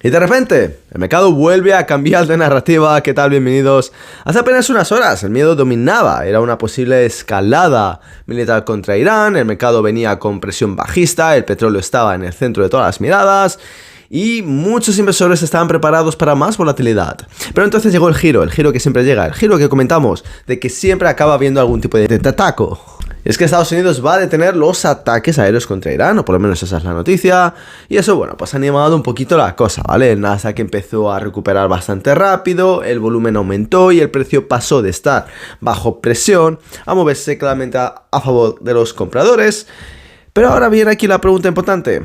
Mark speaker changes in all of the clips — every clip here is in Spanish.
Speaker 1: Y de repente, el mercado vuelve a cambiar de narrativa. ¿Qué tal? Bienvenidos. Hace apenas unas horas el miedo dominaba. Era una posible escalada militar contra Irán. El mercado venía con presión bajista. El petróleo estaba en el centro de todas las miradas. Y muchos inversores estaban preparados para más volatilidad. Pero entonces llegó el giro que siempre llega. El giro que comentamos de que siempre acaba habiendo algún tipo de ataque. Es que Estados Unidos va a detener los ataques aéreos contra Irán, o por lo menos esa es la noticia. Y eso, bueno, pues ha animado un poquito la cosa, ¿vale? El Nasdaq empezó a recuperar bastante rápido, el volumen aumentó y el precio pasó de estar bajo presión a moverse claramente a favor de los compradores. Pero ahora viene aquí la pregunta importante,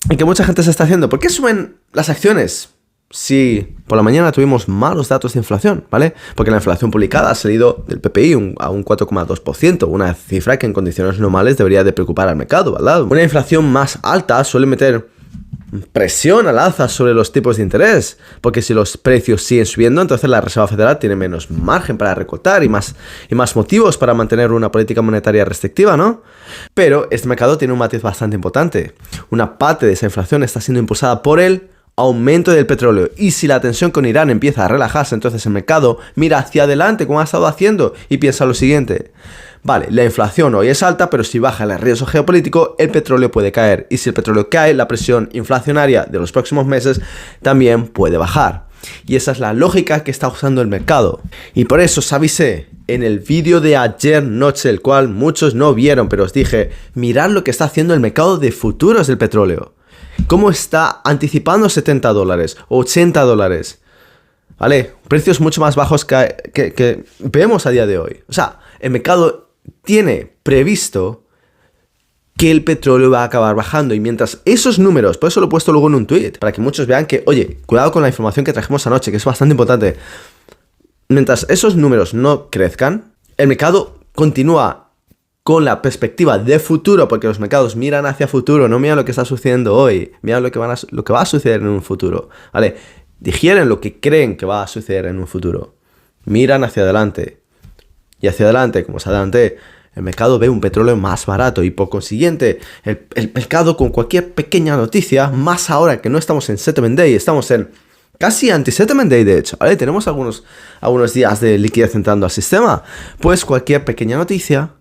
Speaker 1: y que mucha gente se está haciendo. ¿Por qué suben las acciones si por la mañana tuvimos malos datos de inflación, ¿vale? Porque la inflación publicada ha salido del PPI a un 4,2%, una cifra que en condiciones normales debería de preocupar al mercado, ¿verdad? Una inflación más alta suele meter presión al alza sobre los tipos de interés, porque si los precios siguen subiendo, entonces la Reserva Federal tiene menos margen para recortar y más motivos para mantener una política monetaria restrictiva, ¿no? Pero este mercado tiene un matiz bastante importante. Una parte de esa inflación está siendo impulsada por el aumento del petróleo, y si la tensión con Irán empieza a relajarse, entonces el mercado mira hacia adelante como ha estado haciendo y piensa lo siguiente: vale, la inflación hoy es alta, pero si baja el riesgo geopolítico, el petróleo puede caer, y si el petróleo cae, la presión inflacionaria de los próximos meses también puede bajar. Y esa es la lógica que está usando el mercado. Y por eso os avisé en el vídeo de ayer noche, el cual muchos no vieron, pero os dije, mirad lo que está haciendo el mercado de futuros del petróleo. Cómo está anticipando $70, $80, ¿vale? Precios mucho más bajos que vemos a día de hoy. O sea, el mercado tiene previsto que el petróleo va a acabar bajando, y mientras esos números, por eso lo he puesto luego en un tweet, para que muchos vean que, oye, cuidado con la información que trajimos anoche, que es bastante importante. Mientras esos números no crezcan, el mercado continúa con la perspectiva de futuro, porque los mercados miran hacia futuro, no miran lo que está sucediendo hoy, miran lo que va a suceder en un futuro, ¿vale? Digieren lo que creen que va a suceder en un futuro, miran hacia adelante, y hacia adelante, como os adelanté, el mercado ve un petróleo más barato, y por consiguiente, el mercado con cualquier pequeña noticia, más ahora que no estamos en Settlement Day, estamos en casi anti-Settlement Day, de hecho, ¿vale? Tenemos algunos días de liquidez entrando al sistema, pues cualquier pequeña noticia,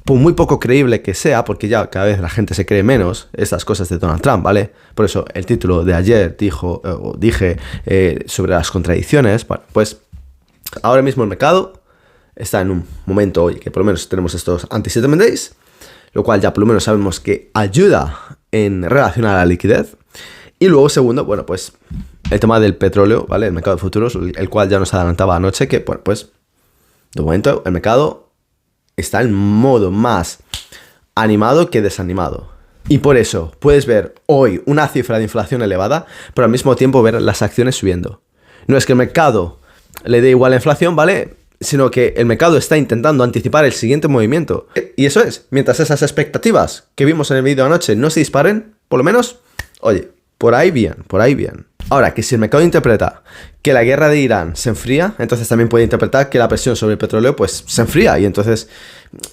Speaker 1: por muy poco creíble que sea, porque ya cada vez la gente se cree menos estas cosas de Donald Trump, ¿vale? Por eso el título de ayer dije sobre las contradicciones. Bueno, pues ahora mismo el mercado está en un momento hoy que por lo menos tenemos estos anti-settlement days, lo cual ya por lo menos sabemos que ayuda en relacionar la liquidez. Y luego segundo, bueno, pues el tema del petróleo, ¿vale? El mercado de futuros, el cual ya nos adelantaba anoche que, bueno, pues de momento el mercado está en modo más animado que desanimado. Y por eso puedes ver hoy una cifra de inflación elevada, pero al mismo tiempo ver las acciones subiendo. No es que el mercado le dé igual la inflación, ¿vale? Sino que el mercado está intentando anticipar el siguiente movimiento. Y eso es, mientras esas expectativas que vimos en el vídeo anoche no se disparen, por lo menos, oye, por ahí bien, por ahí bien. Ahora, que si el mercado interpreta que la guerra de Irán se enfría, entonces también puede interpretar que la presión sobre el petróleo pues se enfría,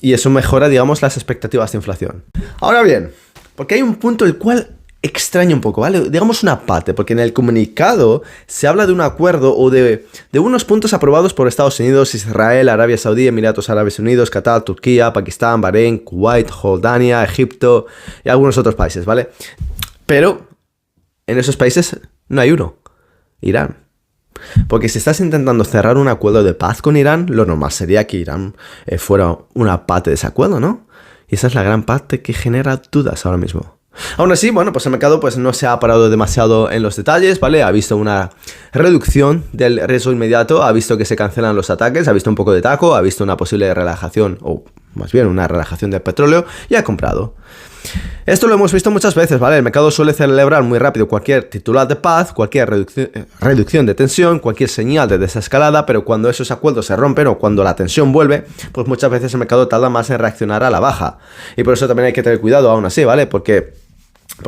Speaker 1: y eso mejora, digamos, las expectativas de inflación. Ahora bien, porque hay un punto el cual extraña un poco, ¿vale? Digamos una parte, porque en el comunicado se habla de un acuerdo o de unos puntos aprobados por Estados Unidos, Israel, Arabia Saudí, Emiratos Árabes Unidos, Qatar, Turquía, Pakistán, Bahrein, Kuwait, Jordania, Egipto y algunos otros países, ¿vale? Pero en esos países no hay uno, Irán. Porque si estás intentando cerrar un acuerdo de paz con Irán, lo normal sería que Irán fuera una parte de ese acuerdo, ¿no? Y esa es la gran parte que genera dudas ahora mismo. Aún así, bueno, pues el mercado pues no se ha parado demasiado en los detalles, ¿vale? Ha visto una reducción del riesgo inmediato, ha visto que se cancelan los ataques, ha visto un poco de taco, ha visto una posible relajación, o más bien una relajación del petróleo, y ha comprado. Esto lo hemos visto muchas veces, ¿vale? El mercado suele celebrar muy rápido cualquier titular de paz, cualquier reducción de tensión, cualquier señal de desescalada, pero cuando esos acuerdos se rompen o cuando la tensión vuelve, pues muchas veces el mercado tarda más en reaccionar a la baja. Y por eso también hay que tener cuidado aún así, ¿vale? Porque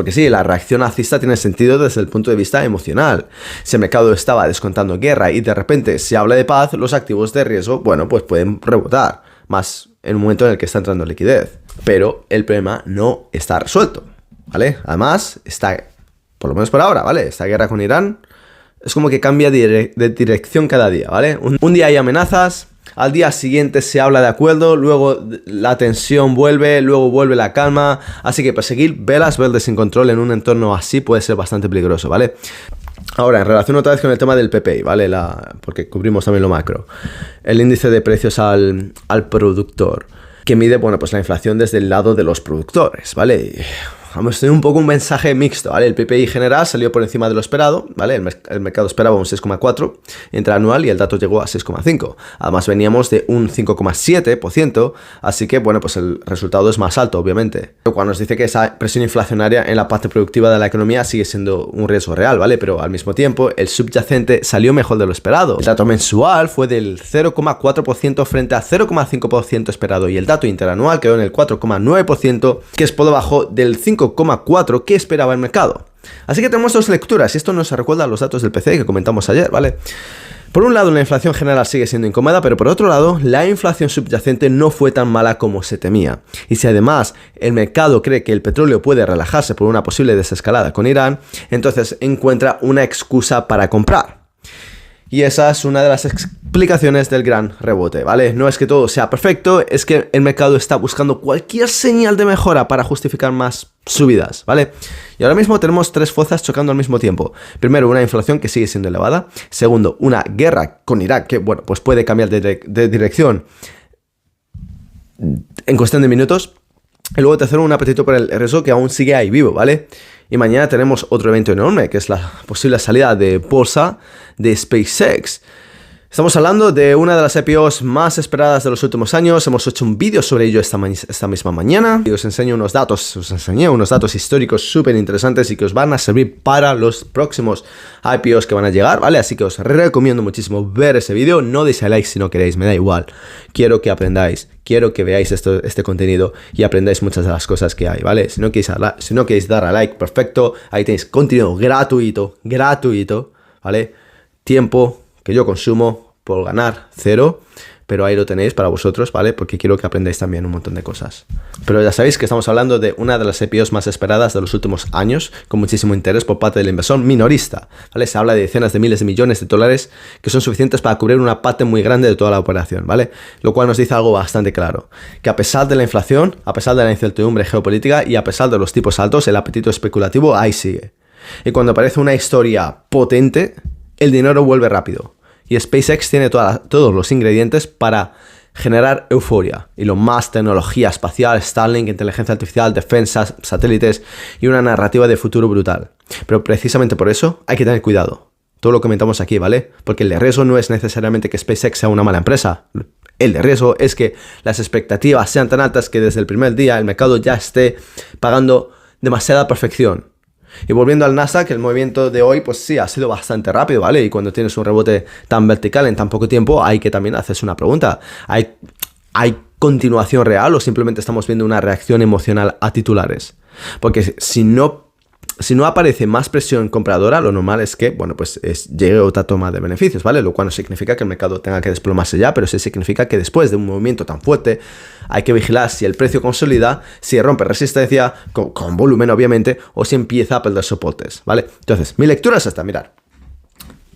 Speaker 1: sí, la reacción alcista tiene sentido desde el punto de vista emocional. Si el mercado estaba descontando guerra y de repente se habla de paz, los activos de riesgo, bueno, pues pueden rebotar, más en un momento en el que está entrando liquidez. Pero el problema no está resuelto, ¿vale? Además, por lo menos por ahora, ¿vale? Esta guerra con Irán es como que cambia de dirección cada día, ¿vale? Un día hay amenazas, al día siguiente se habla de acuerdo, luego la tensión vuelve, luego vuelve la calma, así que perseguir velas verdes sin control en un entorno así puede ser bastante peligroso, ¿vale? Ahora, en relación otra vez con el tema del PPI, ¿vale? Porque cubrimos también lo macro. El índice de precios al productor, que mide, bueno, pues la inflación desde el lado de los productores, ¿vale? Vamos a tener un poco un mensaje mixto, ¿vale? El PPI general salió por encima de lo esperado, ¿vale? El mercado esperaba un 6,4 interanual y el dato llegó a 6,5. Además veníamos de un 5,7%, así que, bueno, pues el resultado es más alto, obviamente. Lo cual nos dice que esa presión inflacionaria en la parte productiva de la economía sigue siendo un riesgo real, ¿vale? Pero al mismo tiempo, el subyacente salió mejor de lo esperado. El dato mensual fue del 0,4% frente a 0,5% esperado y el dato interanual quedó en el 4,9%, que es por debajo del 5,4% que esperaba el mercado. Así que tenemos dos lecturas y esto nos recuerda a los datos del PCE que comentamos ayer, ¿vale? Por un lado, la inflación general sigue siendo incómoda, pero por otro lado, la inflación subyacente no fue tan mala como se temía. Y si además el mercado cree que el petróleo puede relajarse por una posible desescalada con Irán, entonces encuentra una excusa para comprar. Y esa es una de las explicaciones del gran rebote, ¿vale? No es que todo sea perfecto, es que el mercado está buscando cualquier señal de mejora para justificar más subidas, ¿vale? Y ahora mismo tenemos tres fuerzas chocando al mismo tiempo. Primero, una inflación que sigue siendo elevada. Segundo, una guerra con Irak que, bueno, pues puede cambiar de dirección en cuestión de minutos. Y luego tercero, un apetito por el riesgo que aún sigue ahí vivo, ¿vale? Y mañana tenemos otro evento enorme, que es la posible salida de bolsa de SpaceX. Estamos hablando de una de las IPOs más esperadas de los últimos años. Hemos hecho un vídeo sobre ello esta misma mañana. Y os enseñé unos datos históricos súper interesantes y que os van a servir para los próximos IPOs que van a llegar, ¿vale? Así que os recomiendo muchísimo ver ese vídeo. No deis a like si no queréis, me da igual. Quiero que aprendáis, quiero que veáis este contenido y aprendáis muchas de las cosas que hay, ¿vale? Si no queréis dar a like, perfecto. Ahí tenéis contenido gratuito, ¿vale? Tiempo que yo consumo por ganar 0, pero ahí lo tenéis para vosotros, ¿vale? Porque quiero que aprendáis también un montón de cosas. Pero ya sabéis que estamos hablando de una de las IPOs más esperadas de los últimos años, con muchísimo interés por parte del inversor minorista, ¿vale? Se habla de decenas de miles de millones de dólares que son suficientes para cubrir una parte muy grande de toda la operación, ¿vale? Lo cual nos dice algo bastante claro, que a pesar de la inflación, a pesar de la incertidumbre geopolítica y a pesar de los tipos altos, el apetito especulativo ahí sigue. Y cuando aparece una historia potente, el dinero vuelve rápido. Y SpaceX tiene todos los ingredientes para generar euforia. Y lo más, tecnología espacial, Starlink, inteligencia artificial, defensas, satélites y una narrativa de futuro brutal. Pero precisamente por eso hay que tener cuidado. Todo lo comentamos aquí, ¿vale? Porque el de riesgo no es necesariamente que SpaceX sea una mala empresa. El de riesgo es que las expectativas sean tan altas que desde el primer día el mercado ya esté pagando demasiada perfección. Y volviendo al Nasdaq, el movimiento de hoy, pues sí, ha sido bastante rápido, ¿vale? Y cuando tienes un rebote tan vertical en tan poco tiempo, hay que también hacerse una pregunta. ¿Hay continuación real o simplemente estamos viendo una reacción emocional a titulares? Porque si no aparece más presión compradora, lo normal es que, bueno, pues llegue otra toma de beneficios, ¿vale? Lo cual no significa que el mercado tenga que desplomarse ya, pero sí significa que después de un movimiento tan fuerte hay que vigilar si el precio consolida, si rompe resistencia, con volumen obviamente, o si empieza a perder soportes, ¿vale? Entonces, mi lectura es esta, mirad.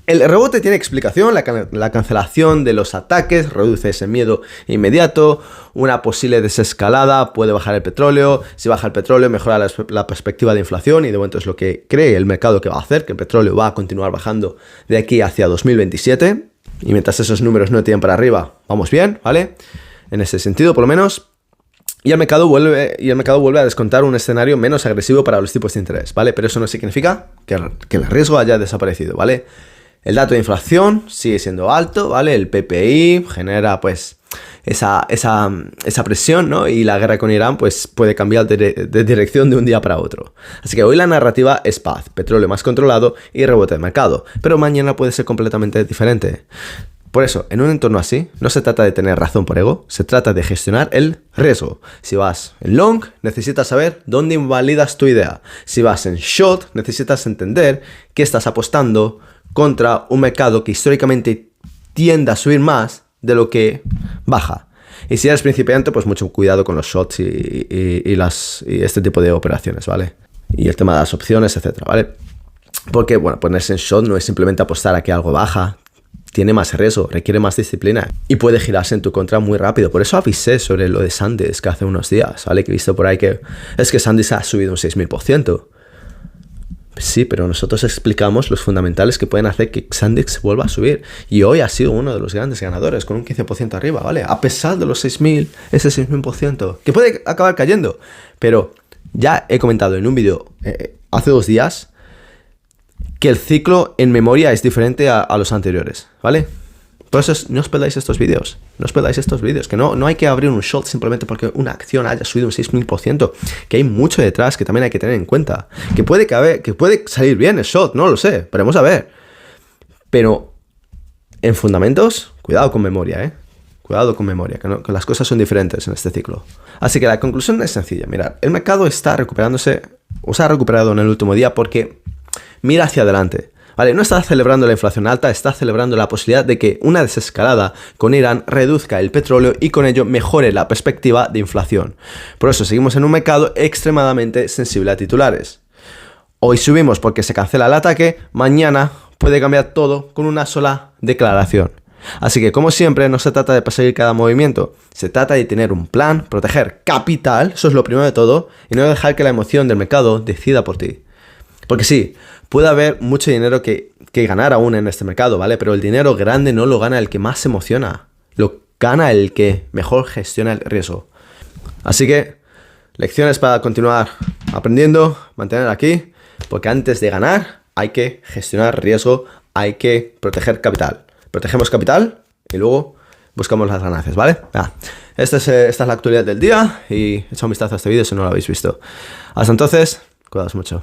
Speaker 1: El rebote tiene explicación, la cancelación de los ataques reduce ese miedo inmediato, una posible desescalada puede bajar el petróleo, si baja el petróleo mejora la perspectiva de inflación y de momento es lo que cree el mercado que va a hacer, que el petróleo va a continuar bajando de aquí hacia 2027 y mientras esos números no tienen para arriba, vamos bien, ¿vale? En ese sentido por lo menos. Y el mercado vuelve a descontar un escenario menos agresivo para los tipos de interés, ¿vale? Pero eso no significa que el riesgo haya desaparecido, ¿vale? El dato de inflación sigue siendo alto, ¿vale? El PPI genera, pues, esa presión, ¿no? Y la guerra con Irán, pues, puede cambiar de dirección de un día para otro. Así que hoy la narrativa es paz, petróleo más controlado y rebote de mercado. Pero mañana puede ser completamente diferente. Por eso, en un entorno así, no se trata de tener razón por ego, se trata de gestionar el riesgo. Si vas en long, necesitas saber dónde invalidas tu idea. Si vas en short, necesitas entender que estás apostando contra un mercado que históricamente tiende a subir más de lo que baja. Y si eres principiante, pues mucho cuidado con los shorts y este tipo de operaciones, ¿vale? Y el tema de las opciones, etcétera, ¿vale? Porque, bueno, ponerse en short no es simplemente apostar a que algo baja. Tiene más riesgo, requiere más disciplina y puede girarse en tu contra muy rápido. Por eso avisé sobre lo de SanDisk hace unos días, ¿vale? Que he visto por ahí que es que SanDisk ha subido un 6000%. Sí, pero nosotros explicamos los fundamentales que pueden hacer que SanDisk vuelva a subir. Y hoy ha sido uno de los grandes ganadores, con un 15% arriba, ¿vale? A pesar de los 6000, ese 6000%, que puede acabar cayendo. Pero ya he comentado en un vídeo hace 2 días que el ciclo en memoria es diferente a los anteriores, ¿vale? Por eso no os perdáis estos vídeos, que no hay que abrir un short simplemente porque una acción haya subido un 6000%, que hay mucho detrás que también hay que tener en cuenta, que puede salir bien el short, no lo sé, veremos a ver. Pero en fundamentos, cuidado con memoria, Cuidado con memoria, que las cosas son diferentes en este ciclo. Así que la conclusión es sencilla, mirad, el mercado está recuperándose, o se ha recuperado en el último día porque mira hacia adelante, ¿vale? No está celebrando la inflación alta, está celebrando la posibilidad de que una desescalada con Irán reduzca el petróleo y con ello mejore la perspectiva de inflación. Por eso seguimos en un mercado extremadamente sensible a titulares. Hoy subimos porque se cancela el ataque, mañana puede cambiar todo con una sola declaración. Así que, como siempre, no se trata de perseguir cada movimiento, se trata de tener un plan, proteger capital, eso es lo primero de todo, y no dejar que la emoción del mercado decida por ti. Porque sí, puede haber mucho dinero que ganar aún en este mercado, ¿vale? Pero el dinero grande no lo gana el que más se emociona, lo gana el que mejor gestiona el riesgo. Así que, lecciones para continuar aprendiendo, mantener aquí, porque antes de ganar hay que gestionar riesgo, hay que proteger capital. Protegemos capital y luego buscamos las ganancias, ¿vale? Esta es la actualidad del día y echa un vistazo a este vídeo si no lo habéis visto. Hasta entonces, cuidaos mucho.